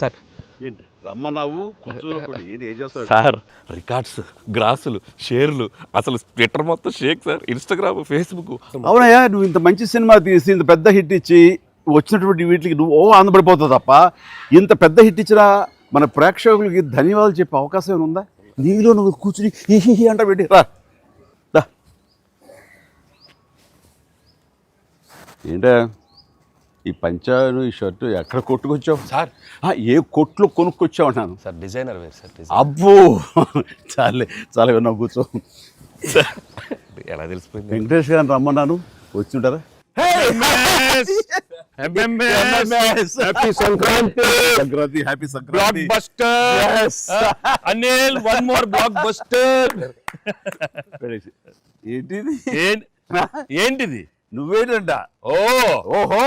Sir ఏంటి రమ్మన్నావు కూర్చోనప్పుడు ఏంటి ఏం చేస్తావు? సార్ రికార్డ్స్, గ్రాసులు, షేర్లు, అసలు ట్విట్టర్ మొత్తం షేక్ సార్. Instagram, Facebook. అవునయ్యా, నువ్వు ఇంత మంచి సినిమా తీసి ఇంత పెద్ద హిట్ ఇచ్చి వచ్చినటువంటి వీటికి నువ్వు ఆనందపడిపోతావు తప్ప ఇంత పెద్ద హిట్ ఇచ్చిన మన ప్రేక్షకులకి ధన్యవాదాలు చెప్పే అవకాశం ఏమైనా ఉందా? నీలో నువ్వు కూర్చుని హి అంట పెట్టి రా. ఏంటా ఈ పంచాను ఈ షర్టు ఎక్కడ కొట్టుకొచ్చావు సార్ ఏ కొట్లు కొనుక్కొచ్చావు అన్నాను. Sir designer wear sir. అబ్బో చాలే చాలా నువ్వు కూర్చో. ఎలా తెలిసిపోయింది? వెంకటేష్ గారిని రమ్మన్నాను, వచ్చి ఉంటారా? Sankranti happy Sankranti. Anil one more block buster. ఏంటిది? ఏంటిది? నువ్వేంటంట? ఓహో